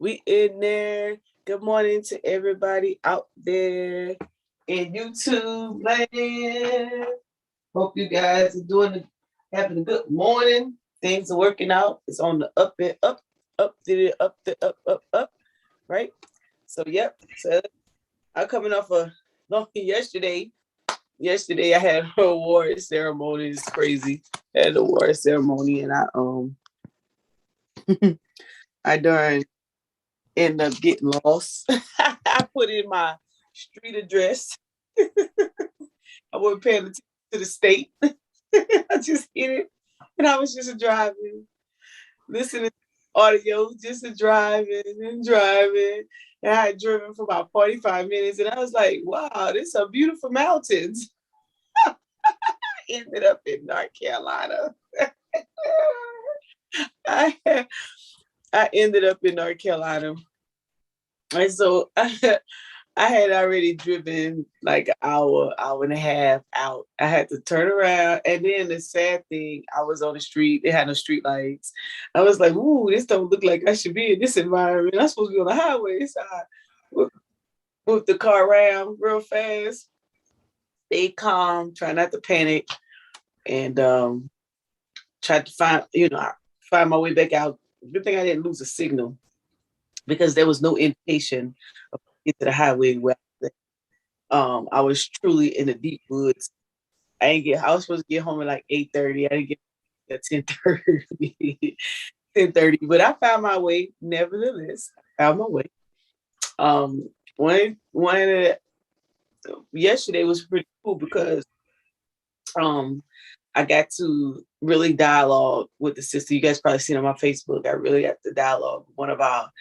We in there. Good morning to everybody out there in YouTube land. Hope you guys are having a good morning. Things are working out. It's on the up and up, up the up the up, right? So yep. So I'm coming off a long yesterday. Yesterday I had an award ceremony. It's crazy. I had an award ceremony and I done end up getting lost. I put in my street address. I wasn't paying attention to the state. I just hit it, and I was just driving, listening to audio, just driving and driving. And I had driven for about 45 minutes, and I was like, "Wow, this are beautiful mountains." I ended up in North Carolina. I I ended up in North Carolina, and so I had already driven like an hour and a half out. I had to turn around. And then the sad thing, I was on the street. It had no street lights. I was like, ooh, this don't look like I should be in this environment. I'm supposed to be on the highway. So I moved the car around real fast. Stay calm, try not to panic, and tried to find my way back out. Good thing I didn't lose a signal because there was no indication of get to the highway where I was truly in the deep woods. I was supposed to get home at like 8:30. I didn't get at 10:30. 10:30. But I found my way, nevertheless. I found my way. Um one of the yesterday was pretty cool because um I got to really dialogue with the sister. You guys probably seen on my Facebook. I really got to dialogue with one of our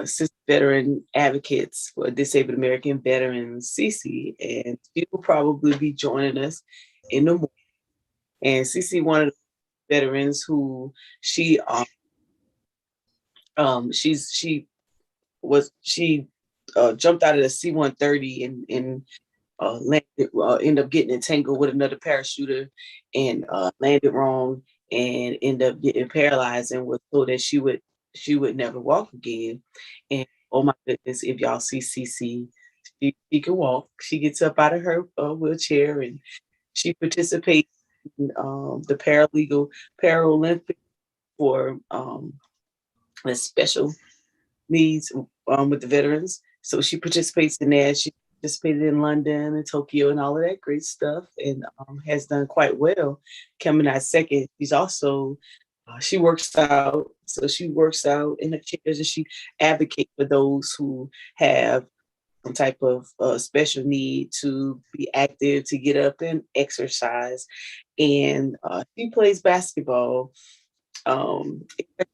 sister veteran advocates for disabled American veterans, Cece, and she will probably be joining us in the morning. And Cece, one of the veterans who she she jumped out of the C-130 and landed, ended up getting entangled with another parachuter and landed wrong and ended up getting paralyzed and was told that she would never walk again. And oh my goodness, if y'all see CC, she can walk. She gets up out of her wheelchair and she participates in the Paralympic for the special needs with the veterans. So she participates in that. She participated in London and Tokyo and all of that great stuff, and has done quite well. Coming out second, she's also she works out. So she works out in the chairs and she advocates for those who have some type of special need to be active, to get up and exercise. And she plays basketball. So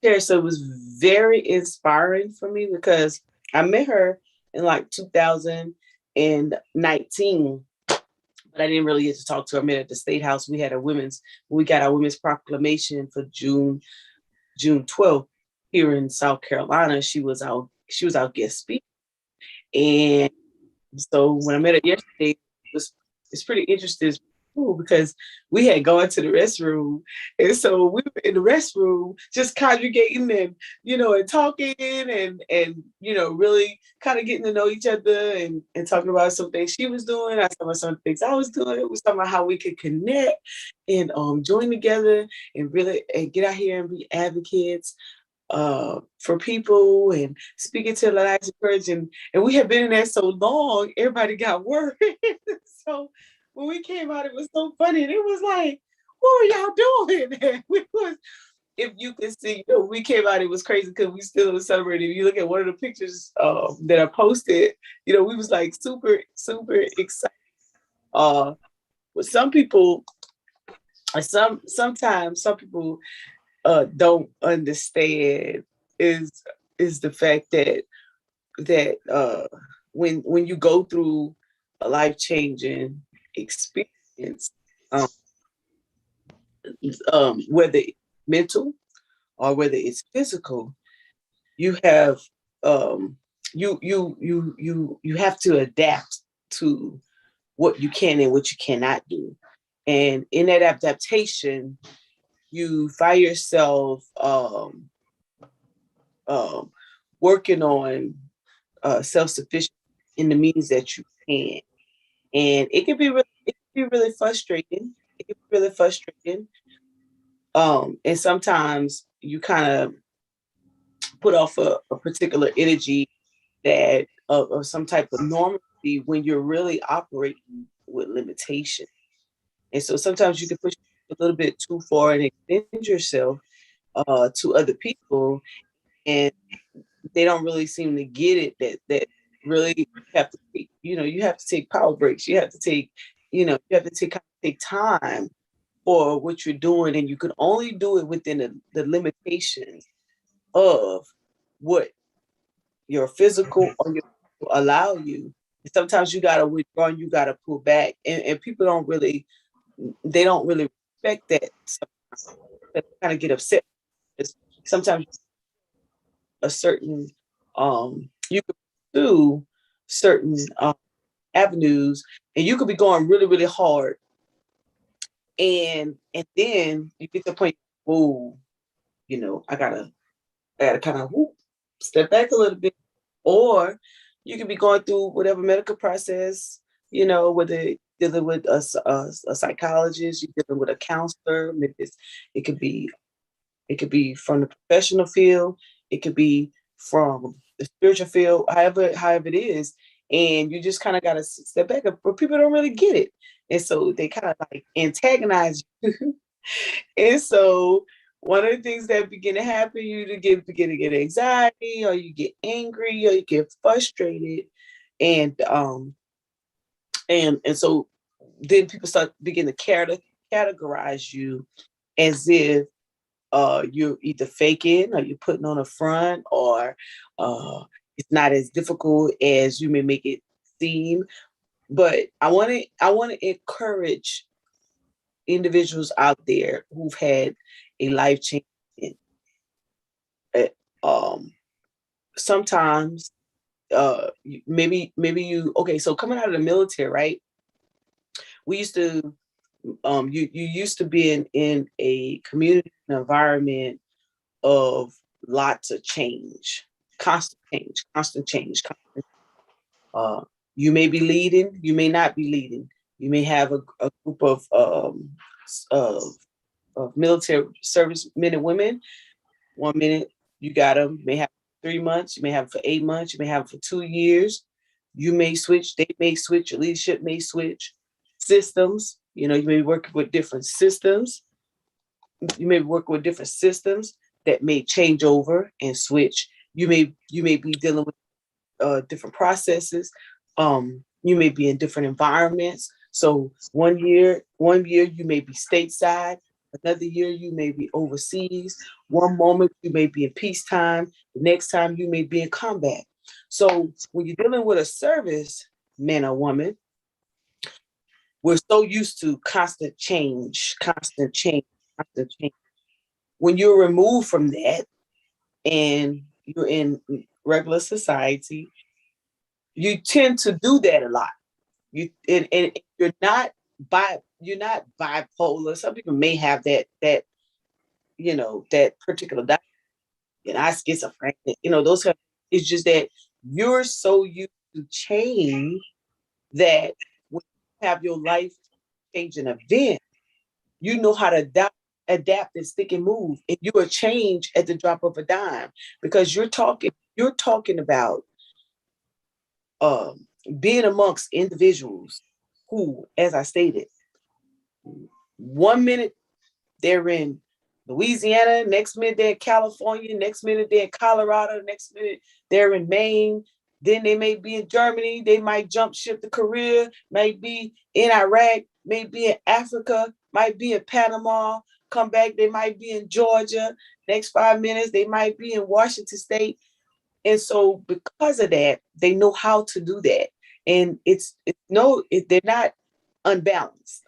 it was very inspiring for me because I met her in like 2019, but I didn't really get to talk to her. I met her at the State House. We got our women's proclamation for June 12th here in South Carolina. She was our guest speaker. And so when I met her yesterday, it's pretty interesting because we had gone to the restroom, and so we were in the restroom just congregating and and talking and really kind of getting to know each other and talking about some things she was doing. I talked about some things I was doing. We was talking about how we could connect and join together and really and get out here and be advocates for people and speaking to the lives of courage. And we had been in there so long, everybody got worried. So when we came out, it was so funny. And it was like, what were y'all doing? And we was, if you could see, we came out, it was crazy because we still celebrating. If you look at one of the pictures that I posted, we was like super, super excited. With some people, sometimes some people don't understand is the fact that when you go through a life changing experience, um, whether it's mental or whether it's physical, you have you have to adapt to what you can and what you cannot do, and in that adaptation, you find yourself um, working on self-sufficiency in the means that you can. And it can be really frustrating. It can be really frustrating. And sometimes you kind of put off a particular energy that of some type of normalcy when you're really operating with limitation. And so sometimes you can push a little bit too far and extend yourself to other people, and they don't really seem to get it that really you have to take, you have to take power breaks. You have to take, you have to take time for what you're doing, and you can only do it within the limitations of what your physical or your allow you. Sometimes you gotta withdraw and you gotta pull back. And people don't really they don't really respect that. Sometimes they kind of get upset. Sometimes a certain you could pursue certain avenues, and you could be going really, really hard. And then you get to the point, oh, I gotta kind of step back a little bit. Or you could be going through whatever medical process, whether dealing with a psychologist, you're dealing with a counselor. Maybe it could be it could be from the professional field, it could be from the spiritual field, however it is. And you just kind of gotta step back, but people don't really get it. And so they kind of like antagonize you. And so one of the things that begin to happen, you to begin to get anxiety, or you get angry, or you get frustrated, and so then people start begin to categorize you as if you're either faking or you're putting on a front, or it's not as difficult as you may make it seem. But I want to encourage individuals out there who've had a life change. uh, um Sometimes maybe you okay, so coming out of the military, right? We used to you used to be in a community environment of lots of change, constant change. uh you may be leading, you may not be leading. You may have a group of of military service men and women. One minute you got them, you may have 3 months, you may have for 8 months, you may have for 2 years. You may switch, they may switch, your leadership may switch systems. You may be working with different systems. You may be working with different systems that may change over and switch. You may be dealing with different processes. You may be in different environments. So one year you may be stateside, another year you may be overseas. One moment you may be in peacetime, the next time you may be in combat. So when you're dealing with a service man or woman, we're so used to constant change, constant change, constant change. When you're removed from that and you're in regular society, you tend to do that a lot. And you're not bipolar. Some people may have that particular diet. I schizophrenic. Those kind. It's just that you're so used to change that when you have your life changing event, you know how to adapt and stick and move, and you will change at the drop of a dime, because you're talking about um, being amongst individuals who, as I stated, one minute they're in Louisiana, next minute they're in California, next minute they're in Colorado, next minute they're in Maine. Then they may be in Germany, they might jump ship to Korea, might be in Iraq, may be in Africa, might be in Panama, come back, they might be in Georgia, next 5 minutes, they might be in Washington State. And so because of that, they know how to do that. And they're not unbalanced.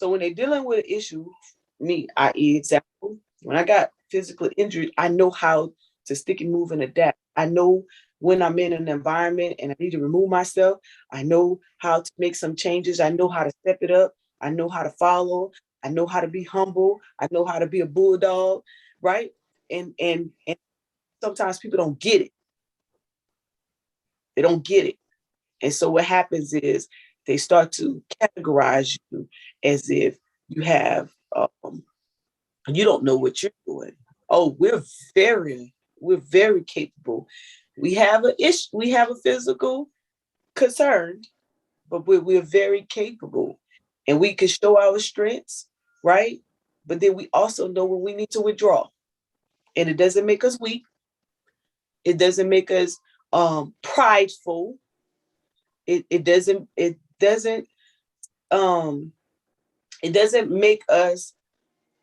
So when they're dealing with an issue, me, i.e., example, when I got physical injury, I know how to stick and move and adapt. I know when I'm in an environment and I need to remove myself, I know how to make some changes. I know how to step it up. I know how to follow. I know how to be humble. I know how to be a bulldog, right? And sometimes people don't get it. They don't get it. And so what happens is they start to categorize you as if you have, you don't know what you're doing. Oh, we're very capable. We have a issue, we have a physical concern, but we're very capable and we can show our strengths, right? But then we also know when we need to withdraw. And it doesn't make us weak. It doesn't make us prideful. Um it doesn't make us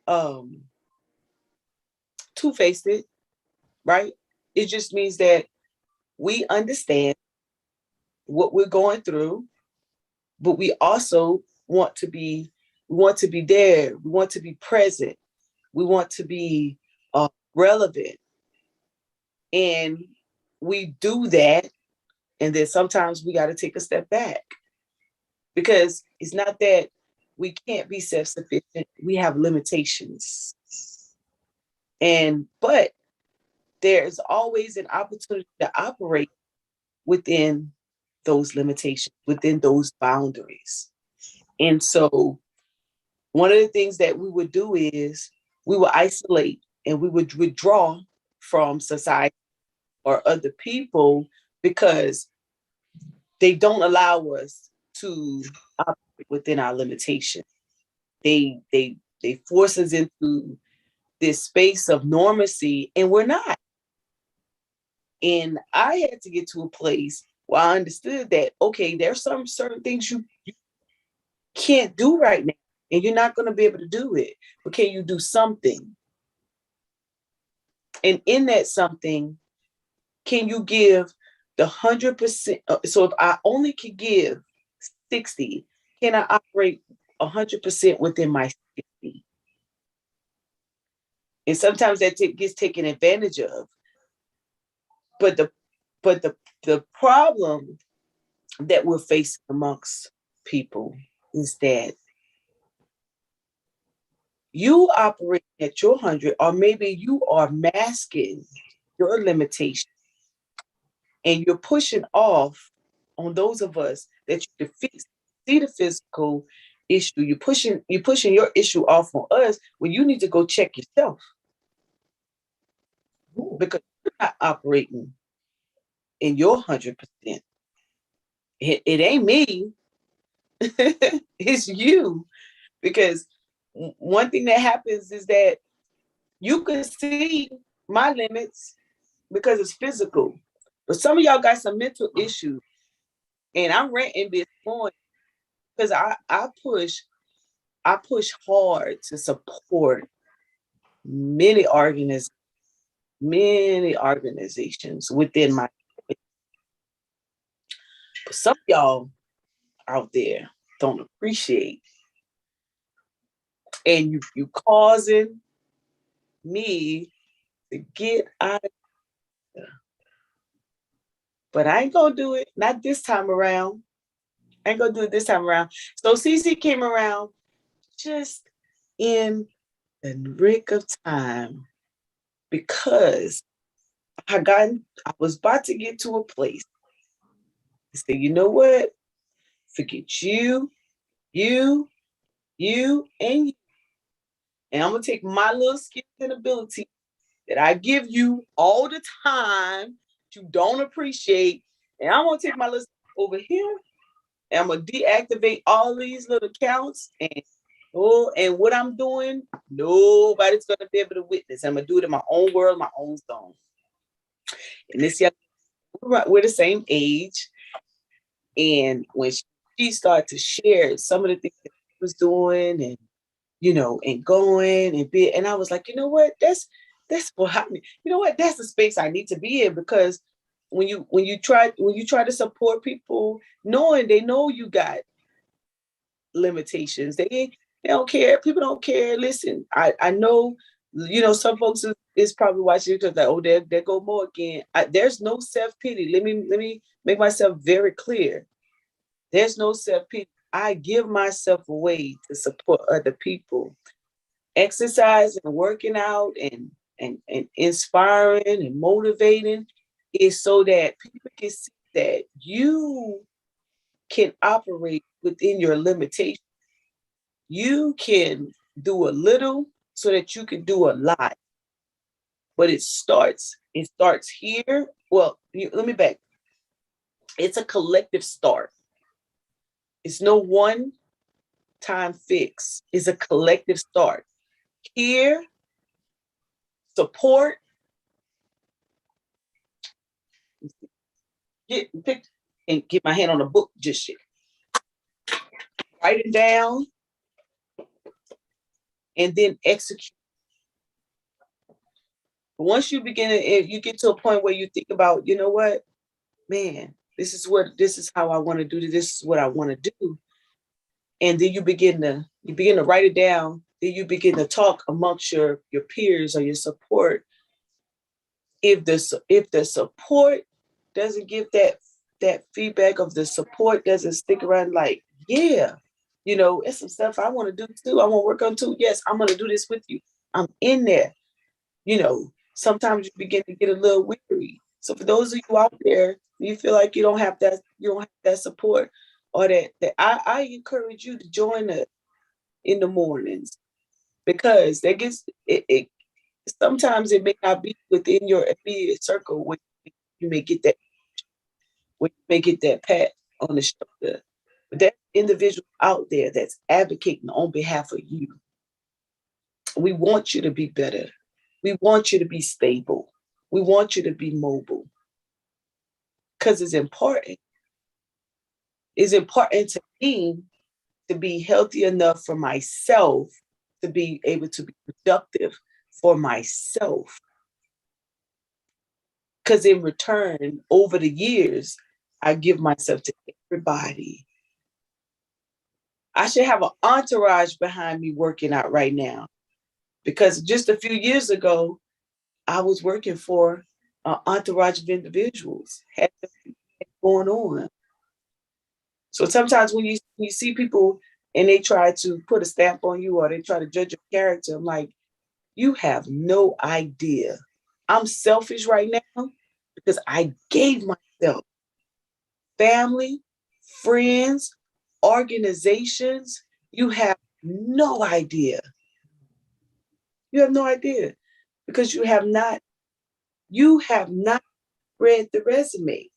um two-faced, right? It just means that we understand what we're going through, but we also want to be there. We want to be present. We want to be relevant. And we do that. And then sometimes we got to take a step back because it's not that we can't be self-sufficient. We have limitations. But there's always an opportunity to operate within those limitations, within those boundaries. And so one of the things that we would do is we would isolate and we would withdraw from society or other people because they don't allow us to operate within our limitations. They force us into this space of normacy, and we're not. And I had to get to a place where I understood that, okay, there's some certain things you can't do right now, and you're not going to be able to do it, but can you do something? And in that something, can you give the 100%? So if I only could give 60, can I operate 100% within my 60? And sometimes that gets taken advantage of. But the problem that we're facing amongst people is that you operate at your 100, or maybe you are masking your limitation and you're pushing off on those of us that you see the physical issue. You're pushing your issue off on us when you need to go check yourself. Because you're not operating in your 100%. It ain't me. It's you. Because one thing that happens is that you can see my limits because it's physical. But some of y'all got some mental issues. And I'm ranting this morning because I push hard to support many organizations within my. But some of y'all out there don't appreciate, and you causing me to get out of here. But I ain't gonna do it. Not this time around. I ain't gonna do it this time around. So CC came around just in the nick of time because I was about to get to a place to say, you know what? Forget you, and you. And I'm gonna take my little skills and ability that I give you all the time that you don't appreciate, and I'm gonna take my list over here, and I'm gonna deactivate all these little accounts, and what I'm doing, nobody's gonna be able to witness. I'm gonna do it in my own world, my own zone. And this young, we're the same age, and when she started to share some of the things that she was doing, and and going and be, and I was like, you know what, that's what I mean. You know what, that's the space I need to be in, because when you try to support people, knowing they know you got limitations, they don't care. People don't care. Listen, I know, some folks is probably watching it like, oh, there go more again. There's no self-pity. Let me make myself very clear. There's no self-pity. I give myself away to support other people. Exercise and working out and and inspiring and motivating is so that people can see that you can operate within your limitations. You can do a little so that you can do a lot. But it starts here. Well, let me back. It's a collective start. It's no one time fix. It's a collective start. Here, support, pick and get my hand on a book, just shit. Write it down and then execute. Once you begin to, you get to a point where you think about, you know what, man, this is how I want to do this. This is what I want to do. And then you begin to write it down. Then you begin to talk amongst your peers or your support. If the support doesn't give that feedback, of the support doesn't stick around, like, yeah, it's some stuff I want to do too. I want to work on too. Yes, I'm going to do this with you. I'm in there. Sometimes you begin to get a little weary. So for those of you out there, you feel like you don't have that support, or that I encourage you to join us in the mornings, because that gets it. Sometimes it may not be within your immediate circle when you may get that pat on the shoulder. But that individual out there that's advocating on behalf of you. We want you to be better. We want you to be stable. We want you to be mobile. Because it's important. It's important to me to be healthy enough for myself to be able to be productive for myself. Because in return, over the years, I give myself to everybody. I should have an entourage behind me working out right now. Because just a few years ago, I was working for an entourage of individuals, had going on. So sometimes when you see people and they try to put a stamp on you, or they try to judge your character, I'm like, you have no idea. I'm selfish right now because I gave myself family, friends, organizations. You have no idea. You have no idea, because you have not read the resume.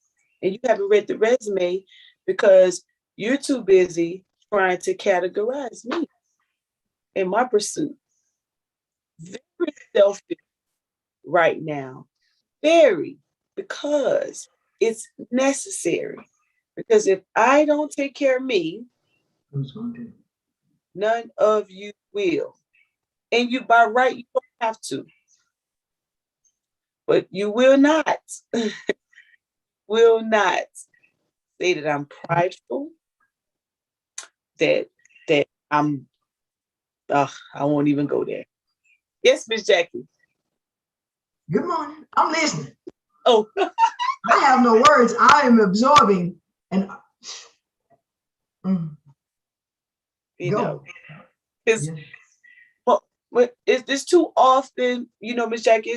And you haven't read the resume because you're too busy trying to categorize me in my pursuit. Very selfish right now. Very, because it's necessary. Because if I don't take care of me, none of you will. And you, by right, you don't have to. But you will not, will not say that I'm prideful, that I'm, I won't even go there. Yes, Miss Jackie. Good morning. I'm listening. Oh. I have no words. I am absorbing and Because it's too often, Miss Jackie,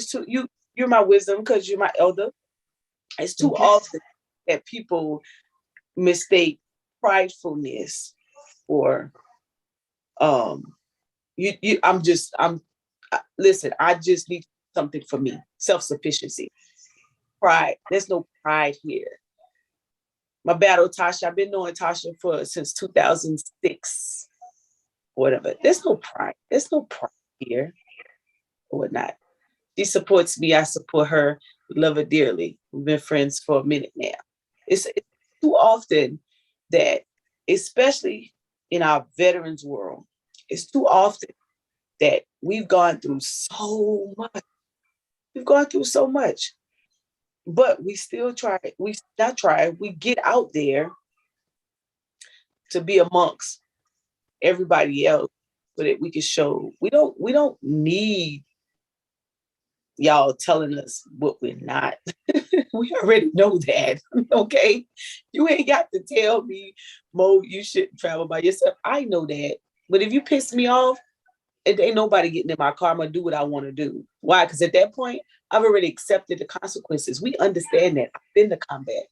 you're my wisdom because you're my elder. It's too often that people mistake pridefulness for listen, I just need something for me. Self-sufficiency. Pride. There's no pride here. My battle, Tasha, I've been knowing Tasha since 2006. Whatever. There's no pride. There's no pride here or whatnot. She supports me. I support her. We love her dearly. We've been friends for a minute now. It's too often that, especially in our veterans world, it's too often that we've gone through so much. We've gone through so much. But we still try. We get out there to be amongst everybody else so that we can show we don't need y'all telling us what we're not. We already know that. Okay. You ain't got to tell me, Mo, you shouldn't travel by yourself. I know that. But if you piss me off, ain't nobody getting in my car. I'm gonna do what I want to do. Why? Because at that point, I've already accepted the consequences. We understand that. I've been to combat.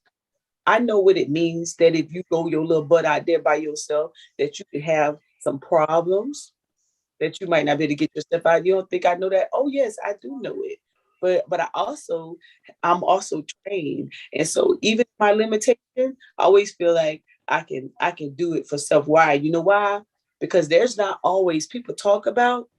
I know what it means that if you go your little butt out there by yourself, that you can have some problems, that you might not be able to get yourself out. You don't think I know that? Oh yes, I do know it. But I'm also trained. And so even my limitation, I always feel like I can do it for self. Why? You know why? Because there's not always people talk about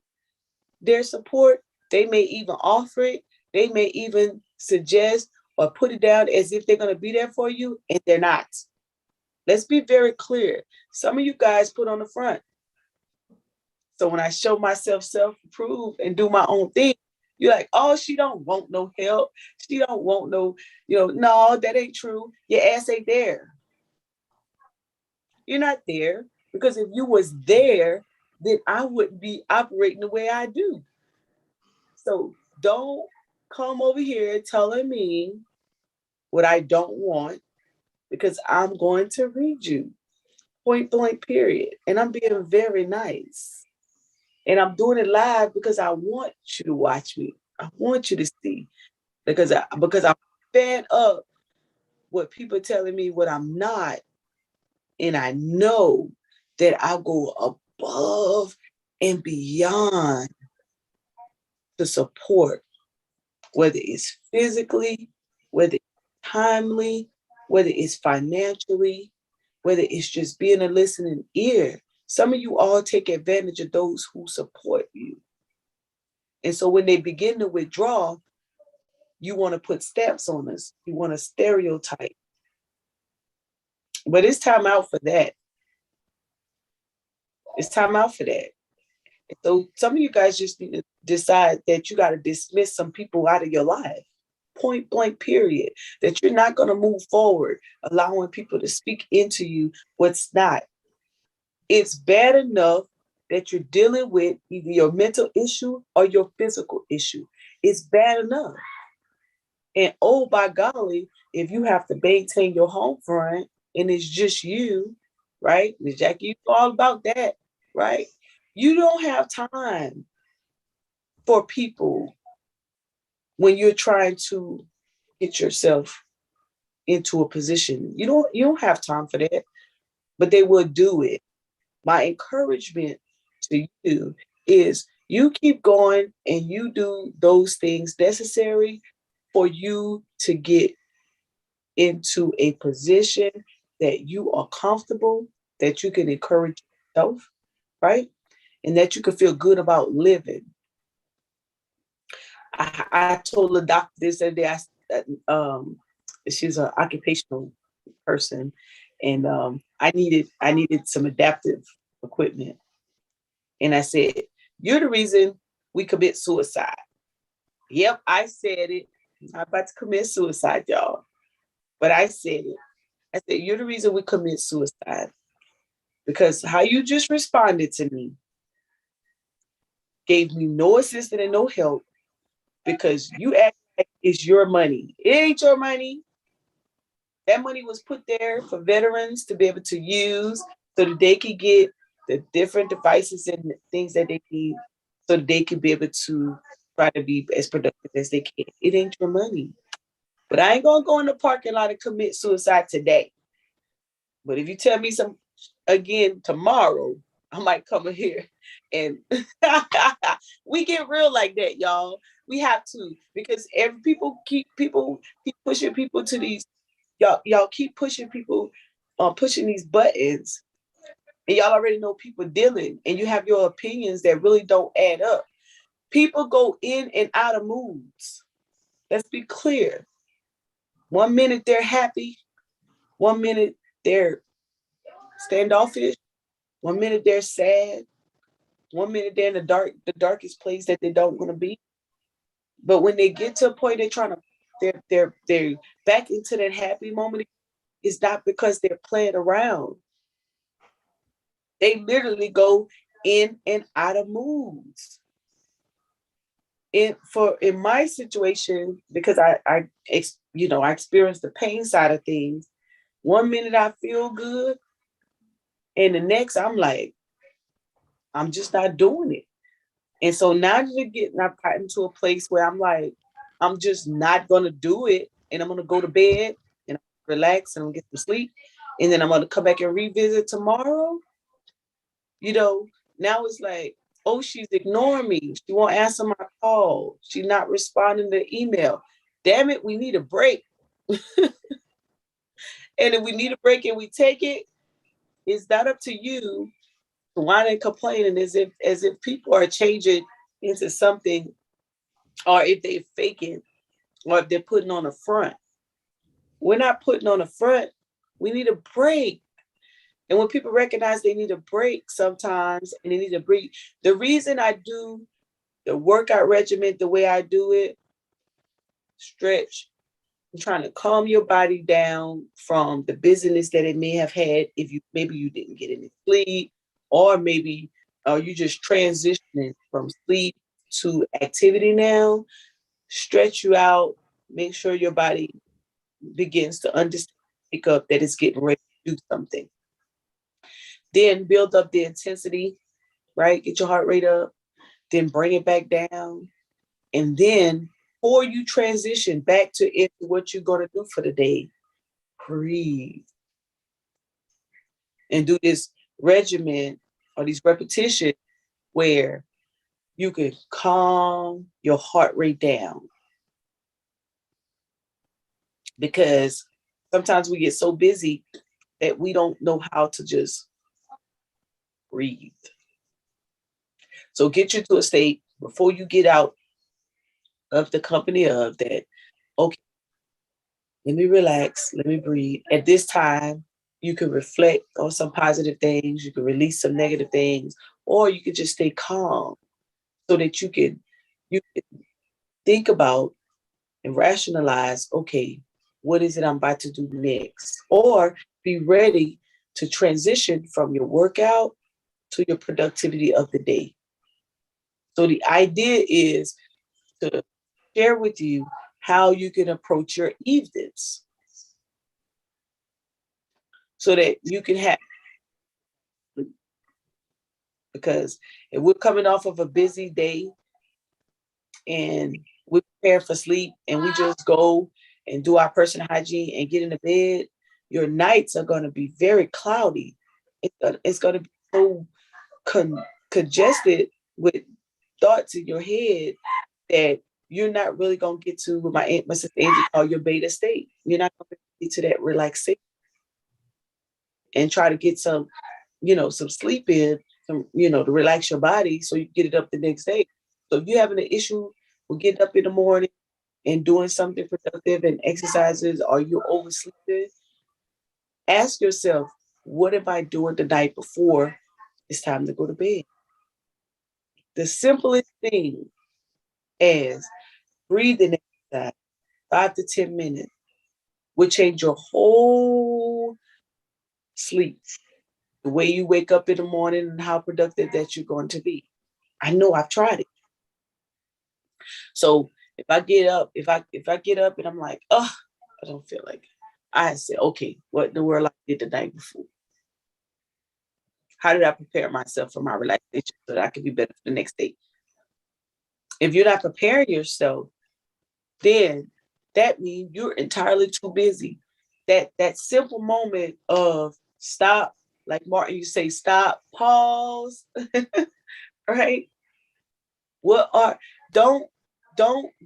their support. They may even offer it. They may even suggest or put it down as if they're going to be there for you, and they're not. Let's be very clear. Some of you guys put on the front. So when I show myself self-approve and do my own thing, you're like, oh, she don't want no help. She don't want no, no, that ain't true. Your ass ain't there. You're not there, because if you was there, then I wouldn't be operating the way I do. So don't come over here telling me what I don't want, because I'm going to read you point blank period. And I'm being very nice. And I'm doing it live because I want you to watch me. I want you to see, because I'm fed up with people telling me what I'm not. And I know that I go above and beyond to support, whether it's physically, whether it's timely, whether it's financially, whether it's just being a listening ear. Some of you all take advantage of those who support you. And so when they begin to withdraw, you want to put stamps on us. You want to stereotype. But it's time out for that. It's time out for that. So some of you guys just need to decide that you got to dismiss some people out of your life. Point blank period. That you're not going to move forward, allowing people to speak into you what's not. It's bad enough that you're dealing with either your mental issue or your physical issue. It's bad enough. And oh, by golly, if you have to maintain your home front and it's just you, right? Ms. Jackie, you know all about that, right? You don't have time for people when you're trying to get yourself into a position. You don't have time for that, but they will do it. My encouragement to you is you keep going and you do those things necessary for you to get into a position that you are comfortable, that you can encourage yourself, right? And that you can feel good about living. I told the doctor this other day, she's an occupational person, and I needed some adaptive equipment. And I said, you're the reason we commit suicide. Yep, I said it. I'm not about to commit suicide, y'all. But I said it. I said, you're the reason we commit suicide. Because how you just responded to me gave me no assistance and no help, because you act like it's your money. It ain't your money. That money was put there for veterans to be able to use so that they could get the different devices and things that they need, so that they could be able to try to be as productive as they can. It ain't your money. But I ain't gonna go in the parking lot and commit suicide today. But if you tell me some again tomorrow, I might come in here and we get real like that, y'all. We have to, because every people keep pushing people to these, y'all keep pushing people, pushing these buttons, and y'all already know people dealing, and you have your opinions that really don't add up. People go in and out of moods. Let's be clear. One minute they're happy, one minute they're standoffish, one minute they're sad, one minute they're in the darkest place that they don't want to be. But when they get to a point, they're trying to, they're back into that happy moment. It's not because they're playing around. They literally go in and out of moods. In my situation, because I experienced the pain side of things. One minute I feel good, and the next I'm like, I'm just not doing it. And so now I've gotten to a place where I'm like, I'm just not gonna do it, and I'm gonna go to bed and relax and get some sleep, and then I'm gonna come back and revisit tomorrow. You know, now it's like, oh, she's ignoring me. She won't answer my call. She's not responding to email. Damn it, we need a break. And if we need a break and we take it, it's not up to you to whine and complaining as if people are changing into something, or if they're faking, or if they're putting on a front. We're not putting on a front. We need a break. And when people recognize they need a break sometimes and they need a break, the reason I do the workout regimen the way I do it, stretch, I'm trying to calm your body down from the busyness that it may have had. If you maybe you didn't get any sleep, or maybe you just transitioning from sleep to activity now. Stretch you out, make sure your body begins to understand, pick up that it's getting ready to do something. Then build up the intensity, right? Get your heart rate up, then bring it back down. And then before you transition back to what you're going to do for the day, breathe and do this regimen or these repetitions where you can calm your heart rate down. Because sometimes we get so busy that we don't know how to just breathe. So get you to a state before you get out of the company of that, okay, let me relax, let me breathe. At this time, you can reflect on some positive things, you can release some negative things, or you can just stay calm so that you can think about and rationalize, okay, what is it I'm about to do next? Or be ready to transition from your workout to your productivity of the day. So the idea is to share with you how you can approach your evenings so that you can have, because if we're coming off of a busy day and we prepare for sleep and we just go and do our personal hygiene and get into bed, your nights are going to be very cloudy. It's going to be so congested with thoughts in your head that you're not really going to get to what my sister Angie called your beta state. You're not going to get to that relaxation and try to get some sleep in, to relax your body so you get it up the next day. So if you're having an issue with getting up in the morning and doing something productive and exercises, or you're oversleeping, ask yourself, what am I doing the night before it's time to go to bed? The simplest thing as breathing exercise, 5 to 10 minutes, will change your whole sleep, the way you wake up in the morning and how productive that you're going to be. I know, I've tried it. So if I get up and I'm like, oh, I don't feel like it, I say, okay, what in the world I did the night before? How did I prepare myself for my relaxation so that I can be better for the next day? If you're not preparing yourself, then that means you're entirely too busy. That simple moment of stop, like Martin, you say stop, pause, right? Don't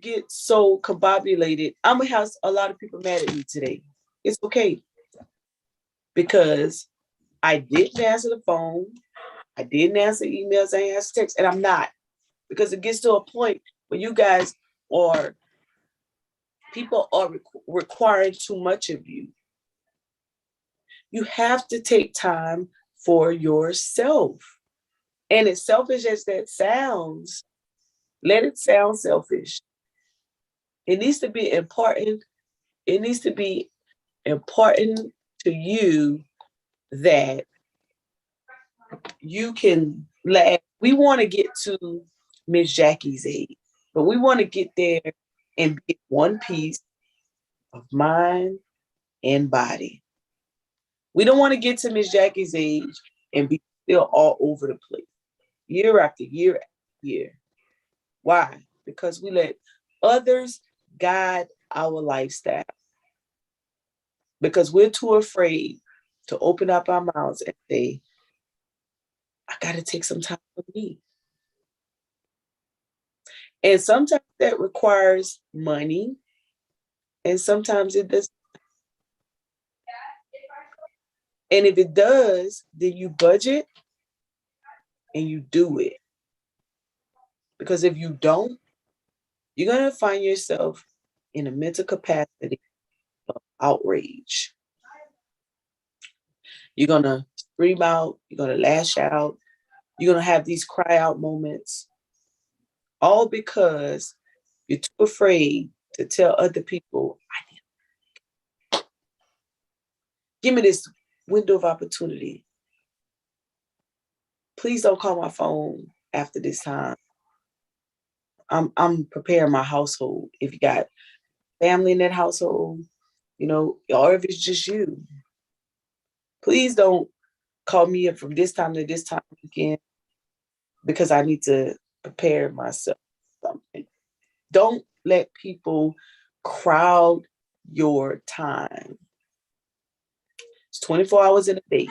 get so combobulated. I'm gonna have a lot of people mad at me today. It's okay, because I didn't answer the phone, I didn't answer emails, I didn't answer texts, and I'm not, because it gets to a point where you guys are people are requiring too much of you. You have to take time for yourself. And as selfish as that sounds, let it sound selfish. It needs to be important. It needs to be important to you that you can laugh. We want to get to Miss Jackie's age, but we want to get there and be one piece of mind and body. We don't want to get to Miss Jackie's age and be still all over the place, year after year after year. Why? Because we let others guide our lifestyle. Because we're too afraid to open up our mouths and say, I got to take some time for me. And sometimes that requires money, and sometimes it does. And if it does, then you budget and you do it. Because if you don't, you're going to find yourself in a mental capacity of outrage. You're going to scream out, you're going to lash out, you're going to have these cry out moments, all because you're too afraid to tell other people, give me this window of opportunity. Please don't call my phone after this time. I'm preparing my household. If you got family in that household, or if it's just you, please don't call me up from this time to this time again, because I need to prepare myself for something. Don't let people crowd your time. It's 24 hours in a day.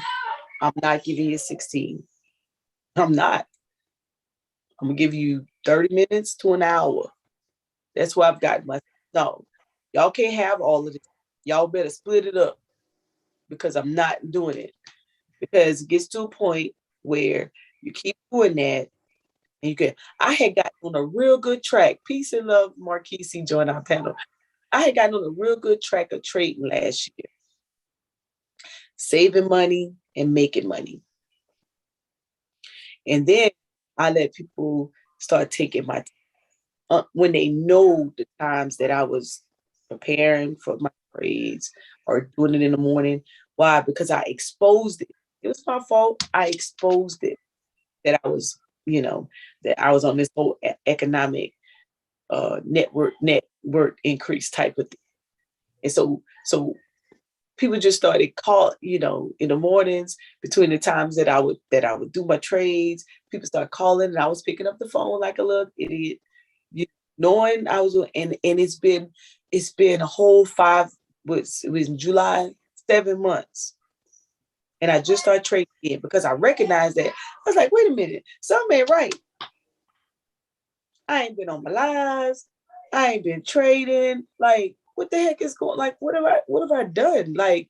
I'm not giving you 16. I'm not. I'm gonna give you 30 minutes to an hour. That's why I've got my no. Y'all can't have all of this. Y'all better split it up, because I'm not doing it. Because it gets to a point where you keep doing that, and you can. I had gotten on a real good track. Peace and love, Marquise joined our panel. I had gotten on a real good track of trading last year, saving money and making money. And then I let people start taking my when they know the times that I was preparing for my trades or doing it in the morning. Why? Because I exposed it. It was my fault. I exposed it, that I was, that I was on this whole economic network increase type of thing. And so people just started in the mornings between the times that I would do my trades. People started calling, and I was picking up the phone like a little idiot, knowing I was and it's been a whole it was in July, 7 months. And I just started trading again because I recognized that. I was like, wait a minute, something ain't right. I ain't been on my lives. I ain't been trading. Like, what the heck is going? Like, what have I done? Like,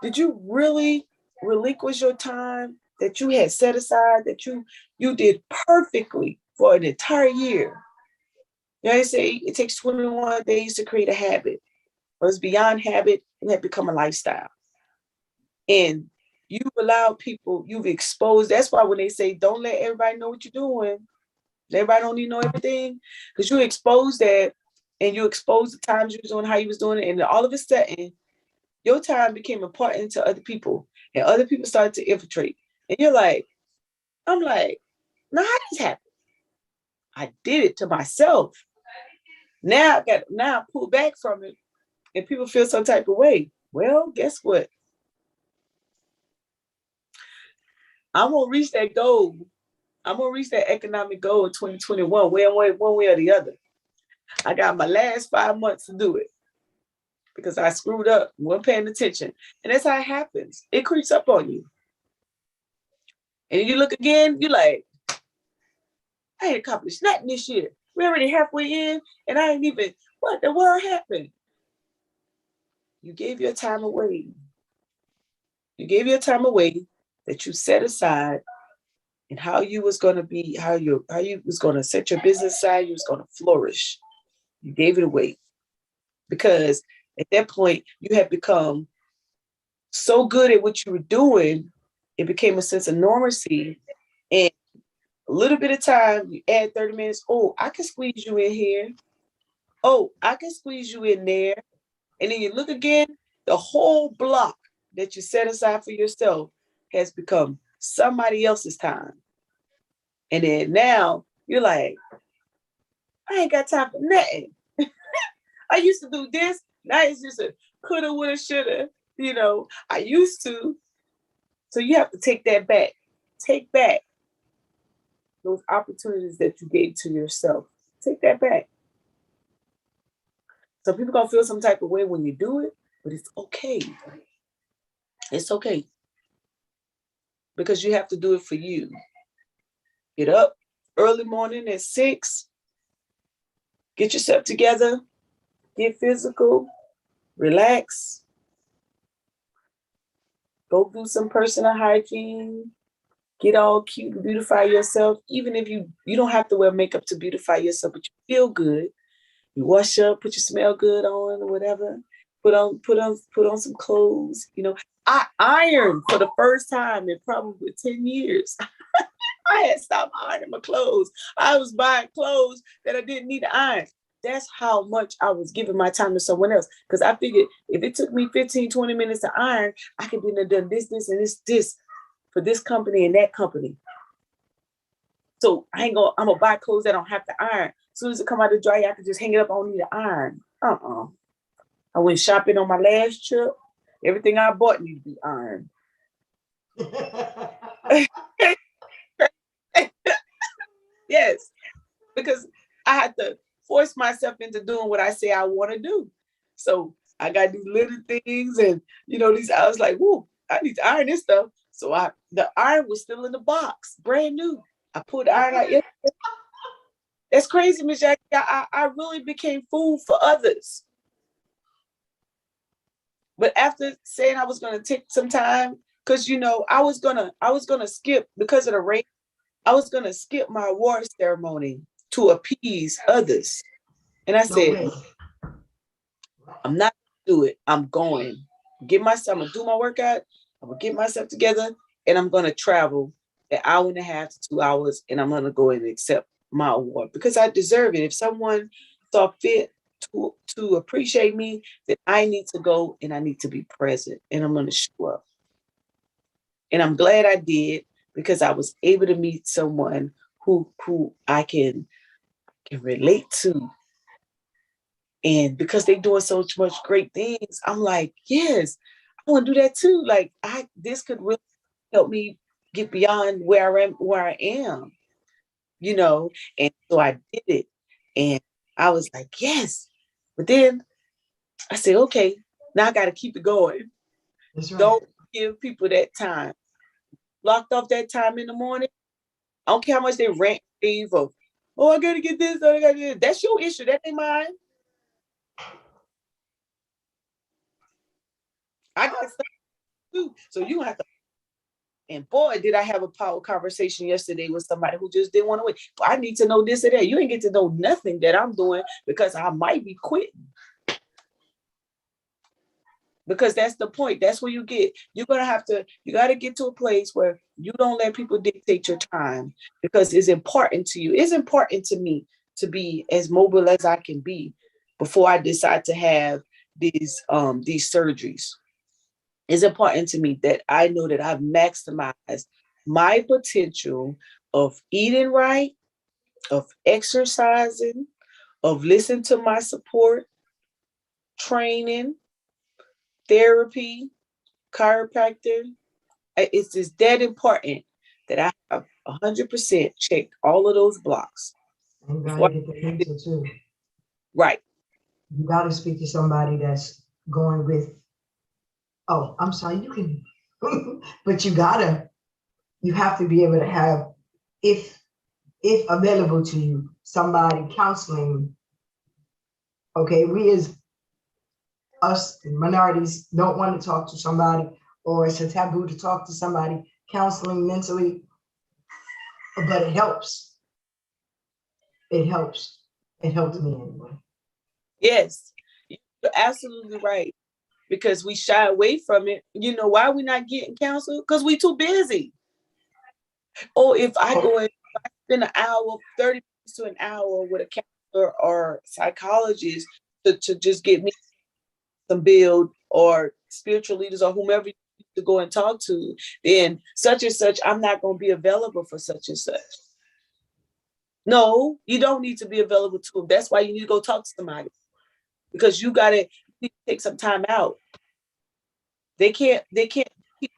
did you really relinquish your time that you had set aside, that you did perfectly for an entire year? I say it takes 21 days to create a habit. But it's beyond habit, and that become a lifestyle. And you've allowed people, you've exposed. That's why when they say don't let everybody know what you're doing, everybody don't need to know everything, because you expose that, and you expose the times you was doing, how you was doing it, and all of a sudden, your time became important to other people, and other people started to infiltrate. And I'm like, now how this happen? I did it to myself. Now I pull back from it, and people feel some type of way. Well, guess what? I'm gonna reach that goal. I'm gonna reach that economic goal in 2021, one way or the other. I got my last 5 months to do it, because I screwed up, wasn't paying attention. And that's how it happens. It creeps up on you. And you look again, you're like, I ain't accomplished nothing this year. We're already halfway in, and I ain't even, what the world happened? You gave your time away. You gave your time away that you set aside, and how you was going to be, how you was going to set your business aside, you was going to flourish. You gave it away, because at that point you had become so good at what you were doing, it became a sense of normalcy. And a little bit of time, you add 30 minutes. Oh, I can squeeze you in here. Oh, I can squeeze you in there. And then you look again, the whole block that you set aside for yourself has become somebody else's time. And then now you're like, I ain't got time for nothing. I used to do this. Now it's just a coulda, woulda, shoulda. I used to. So you have to take that back. Take back those opportunities that you gave to yourself. Take that back. So people gonna feel some type of way when you do it, but it's okay. It's okay because you have to do it for you. Get up early morning at 6, get yourself together, get physical, relax, go do some personal hygiene, get all cute and beautify yourself. Even if you don't have to wear makeup to beautify yourself, but you feel good. You wash up, put your smell good on or whatever. Put on some clothes. I ironed for the first time in probably 10 years. I had stopped ironing my clothes. I was buying clothes that I didn't need to iron. That's how much I was giving my time to someone else. Because I figured if it took me 15, 20 minutes to iron, I could be done this, and this for this company and that company. So I'm gonna buy clothes that I don't have to iron. As soon as it come out the dryer, I can just hang it up. I don't need to iron. I went shopping on my last trip. Everything I bought needed to be ironed. Yes, because I had to force myself into doing what I say I want to do. So I got these little things, and I was like, "Whoa, I need to iron this stuff." So the iron was still in the box, brand new. I pulled the iron out. That's crazy, Miss Jackie. I really became food for others. But after saying I was gonna take some time, because I was gonna skip because of the rain. I was gonna skip my award ceremony to appease others. And I said, I'm not gonna do it. I'm going. I'm gonna do my workout, I'm gonna get myself together, and I'm gonna travel an hour and a half to 2 hours, and I'm gonna go and accept my award because I deserve it. If someone saw fit to appreciate me, then I need to go and I need to be present, and I'm gonna show up. And I'm glad I did because I was able to meet someone who I can relate to. And because they're doing so much great things, I'm like, yes, I want to do that too. Like this could really help me get beyond where I am, And so I did it. And I was like, yes. But then I said, okay, now I got to keep it going. That's right. Don't give people that time. Blocked off that time in the morning. I don't care how much they rant, rave, or, I got to get this, I got to get this. That's your issue. That ain't mine. I got stuff to do. So you have to. And boy, did I have a power conversation yesterday with somebody who just didn't want to wait. But I need to know this or that. You ain't get to know nothing that I'm doing because I might be quitting. Because that's the point. That's where you got to get to a place where you don't let people dictate your time because it's important to you. It's important to me to be as mobile as I can be before I decide to have these surgeries. It's important to me that I know that I've maximized my potential of eating right, of exercising, of listening to my support, training, therapy, chiropractor. It's just that important that I have 100% checked all of those blocks. You gotta get the answer too. Right. You gotta speak to somebody that's going with, oh, I'm sorry, you can, but you have to be able to have, if available to you, somebody counseling. Okay, we as us minorities don't want to talk to somebody, or it's a taboo to talk to somebody, counseling mentally, but it helps. It helps. It helped me anyway. Yes, you're absolutely right. Because we shy away from it. You know why we're not getting counsel? Because we too busy. Or if I go and spend an hour, 30 minutes to an hour with a counselor or psychologist to just get me some build, or spiritual leaders or whomever you need to go and talk to, then such and such, I'm not going to be available for such and such. No, you don't need to be available to them. That's why you need to go talk to somebody, because you got to take some time out. They can't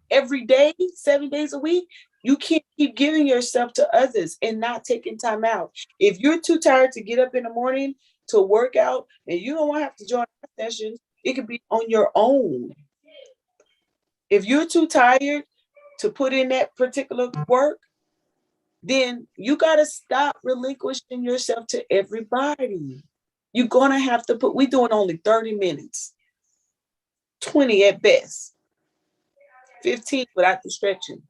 every day, 7 days a week. You can't keep giving yourself to others and not taking time out. If you're too tired to get up in the morning to work out and you don't want to have to join sessions, it could be on your own. If you're too tired to put in that particular work, then you got to stop relinquishing yourself to everybody. You're going to have to we're doing only 30 minutes, 20 at best, 15 without the stretching.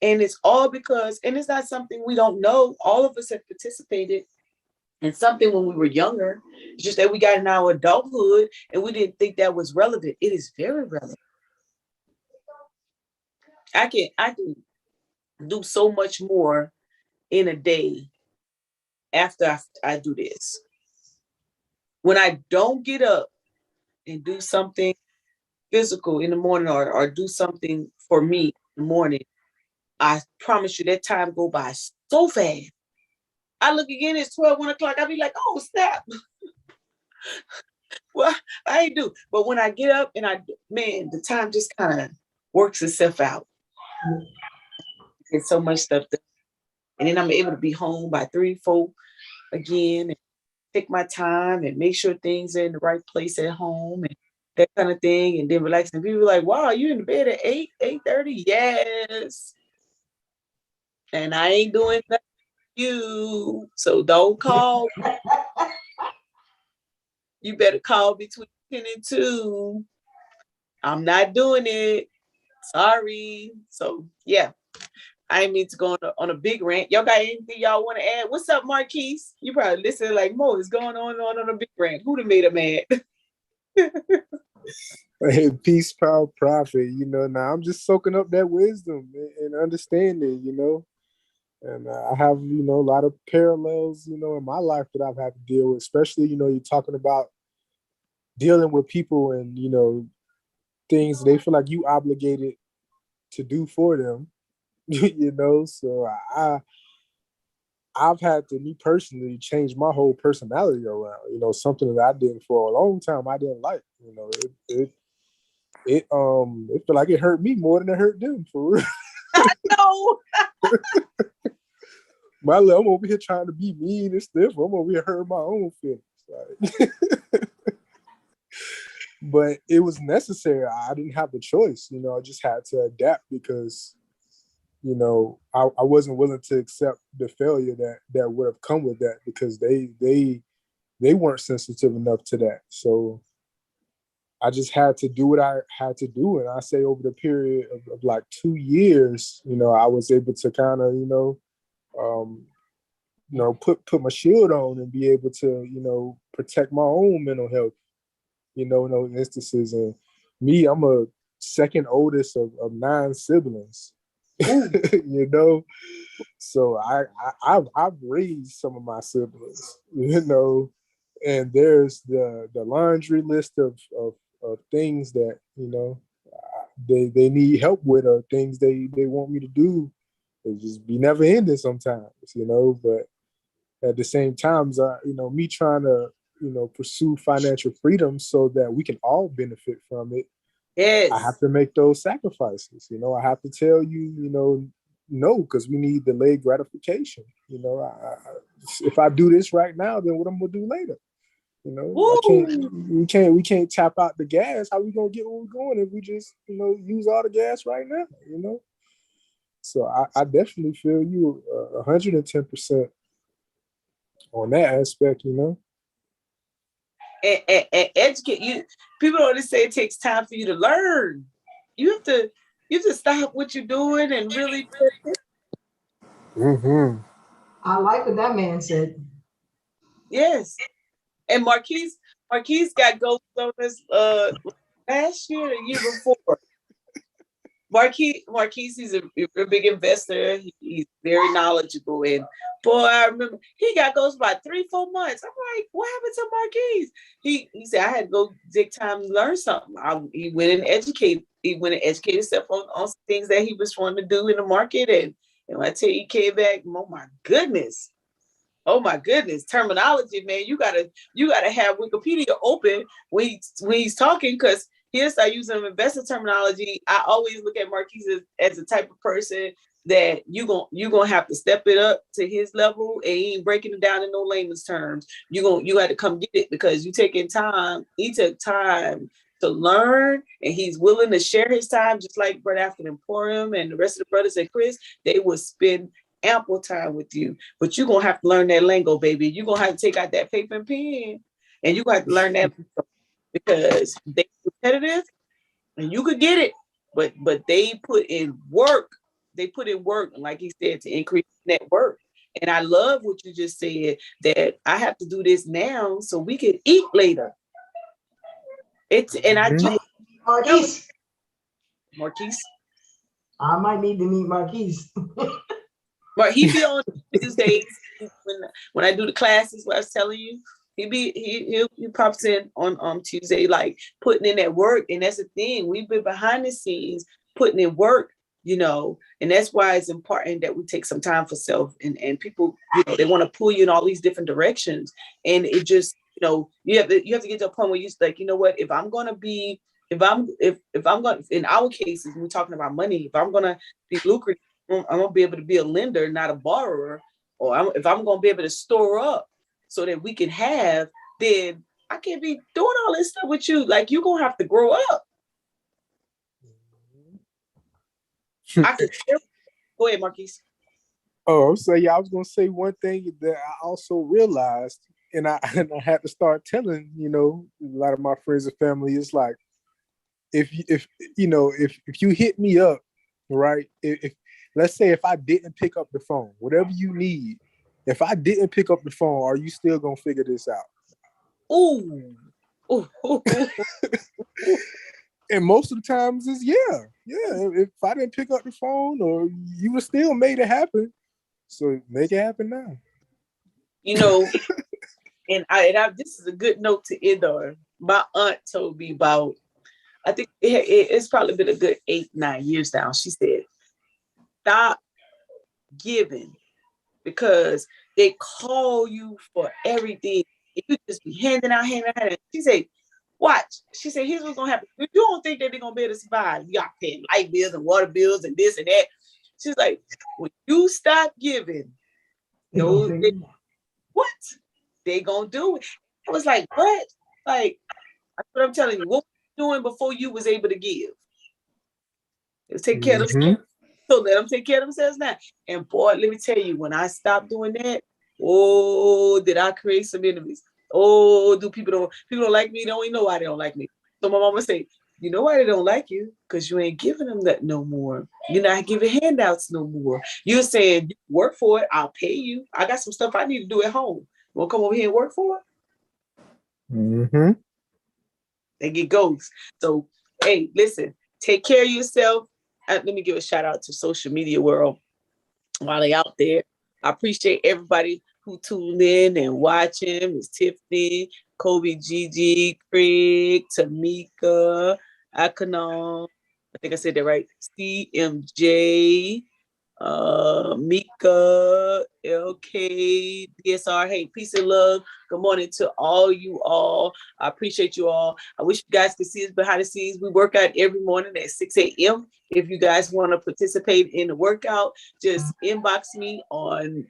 And it's all because, and it's not something we don't know. All of us have participated in something when we were younger. It's just that we got in our adulthood and we didn't think that was relevant. It is very relevant. I can do so much more in a day after I do this. When I don't get up and do something physical in the morning or do something for me in the morning, I promise you that time go by so fast. I look again, it's 12, 1 o'clock. I'll be like, oh, snap. Well, I do. But when I get up and the time just kind of works itself out. It's so much stuff. And then I'm able to be home by 3, 4 again and take my time and make sure things are in the right place at home and that kind of thing. And then relax. And people are like, wow, you in the bed at 8, 8:30? Yes. And I ain't doing that for you. So don't call. You better call between 10 and 2. I'm not doing it. Sorry. So yeah, I ain't mean to go on a big rant. Y'all got anything y'all want to add? What's up, Marquise? You probably listening like, Mo is going on a big rant. Who done made him mad? Hey, peace, power, profit. Now I'm just soaking up that wisdom and understanding. And I have a lot of parallels in my life that I've had to deal with. Especially you're talking about dealing with people and things they feel like you obligated to do for them. So I've had to, me personally, change my whole personality around. Something that I did for a long time I didn't like. It felt like it hurt me more than it hurt them, for real. No. I'm over here trying to be mean and stuff. I'm over here hurting my own feelings. Like. But it was necessary. I didn't have the choice. I just had to adapt because, I wasn't willing to accept the failure that would have come with that because they weren't sensitive enough to that. So I just had to do what I had to do. And I say over the period of like 2 years, I was able to kind of, put my shield on and be able to, protect my own mental health, in those instances. And me, I'm a second oldest of 9 siblings, So I've raised some of my siblings, and there's the laundry list of things that, they need help with or things they want me to do. It just be never ending sometimes, but at the same time, me trying to, pursue financial freedom so that we can all benefit from it. Yes. I have to make those sacrifices. I have to tell you, no, because we need delayed gratification. If I do this right now, then what I'm gonna do later? We can't tap out the gas. How we gonna get where we're going if we just, use all the gas right now? So I definitely feel you 110% on that aspect. And educate you. People always say it takes time for you to learn. You have to stop what you're doing and really. Mm-hmm. I like what that man said. Yes. And Marquise got ghosts on us last year, the year before. Marquise, he's a big investor. He's very knowledgeable. And boy, I remember he got ghosts by 3-4 months. I'm like, what happened to Marquise? He said, I had to go take time to learn something. He went and educated himself on things that he was trying to do in the market. And when I tell you, he came back, oh my goodness, terminology, man. You gotta have Wikipedia open when he's talking, because he'll start using investor terminology. I always look at Marquise as the type of person that you gonna have to step it up to his level, and he ain't breaking it down in no layman's terms. You had to come get it because you taking time. He took time to learn, and he's willing to share his time, just like Brother African Emporium and the rest of the brothers at Chris. They will spend ample time with you, but you're gonna have to learn that lingo, baby. You're gonna have to take out that paper and pen, and you got to learn that because they competitive, and you could get it, but they put in work. They put in work, like he said, to increase net worth. And I love what you just said, that I have to do this now so we can eat later. I do. Marquise. I might need to meet Marquise. But he be on Tuesdays when I do the classes. What I was telling you, he pops in on Tuesday, like putting in that work. And that's the thing, we've been behind the scenes putting in work, and that's why it's important that we take some time for self. And people, they want to pull you in all these different directions, and it just, you have to get to a point where you're like, you know what, if I'm going, in our cases, we're talking about money, if I'm going to be lucrative, I'm going to be able to be a lender, not a borrower. Or if I'm going to be able to store up so that we can have, then I can't be doing all this stuff with you. Like, you're going to have to grow up. Go ahead, Marquise. Oh, so yeah, I was going to say one thing that I also realized, and I had to start telling, a lot of my friends and family, it's like, if you hit me up, right? If let's say if I didn't pick up the phone, whatever you need, if I didn't pick up the phone, are you still gonna figure this out? Ooh. And most of the times is yeah. If I didn't pick up the phone, or you would still made it happen. So make it happen now. And this is a good note to end on. My aunt told me about, I think it's probably been a good 8-9 years now. She said, stop giving, because they call you for everything. You just be handing out. She said, watch. She said, here's what's going to happen. You don't think that they're going to be able to survive. You got paying light bills and water bills and this and that. She's like, when you stop giving, what? They going to do it. I was like, what? Like, that's what I'm telling you. What were you doing before you was able to give? It was taking care of themselves. So let them take care of themselves now. And boy, let me tell you, when I stopped doing that, did I create some enemies? People don't like me? They don't even know why they don't like me. So my mama say, you know why they don't like you? Because you ain't giving them that no more. You're not giving handouts no more. You're saying, work for it. I'll pay you. I got some stuff I need to do at home. You want to come over here and work for it? Mm-hmm. They get ghosts. So, hey, listen, take care of yourself. Let me give a shout out to social media world while they out there. I appreciate everybody who tuned in and watching. Miss Tiffany, Kobe, Gigi, Craig, Tamika, Akanon. I think I said that right. CMJ, Mika, LK, DSR. Hey, peace and love. Good morning to all you all. I appreciate you all. I wish you guys could see us behind the scenes. We work out every morning at 6 a.m. If you guys want to participate in the workout, just inbox me on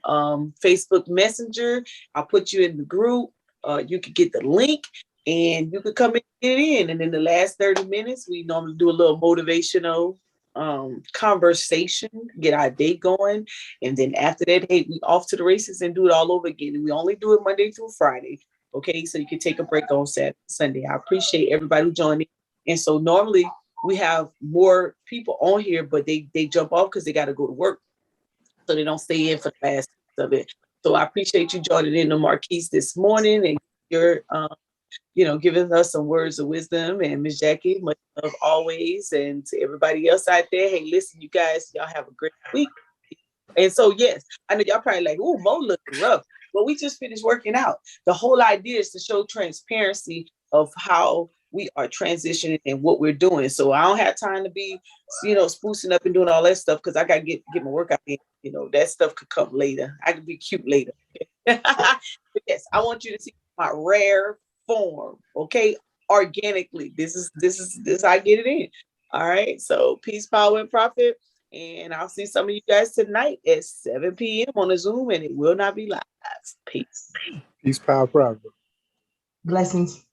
Facebook Messenger. I'll put you in the group. You can get the link and you can come and get in. And in the last 30 minutes, we normally do a little motivational conversation, get our day going. And then after that, hey, we off to the races and do it all over again. And we only do it Monday through Friday. Okay, so you can take a break on Sunday. I appreciate everybody who joined in. And so normally we have more people on here, but they jump off because they got to go to work. So they don't stay in for the last of it. So I appreciate you joining in the Marquise this morning, and you're giving us some words of wisdom. And Miss Jackie, much love always. And to everybody else out there, hey, listen, you guys, y'all have a great week. And so, yes, I know y'all probably like, oh, Mo looking rough. But we just finished working out. The whole idea is to show transparency of how we are transitioning and what we're doing. So I don't have time to be, sprucing up and doing all that stuff because I got to get my workout in. That stuff could come later. I can be cute later. But yes, I want you to see my rare form, okay? organically. This I get it in. All right. So peace, power, and profit. And I'll see some of you guys tonight at 7 p.m. on the Zoom, and it will not be live. Peace. Peace, power, profit. Blessings.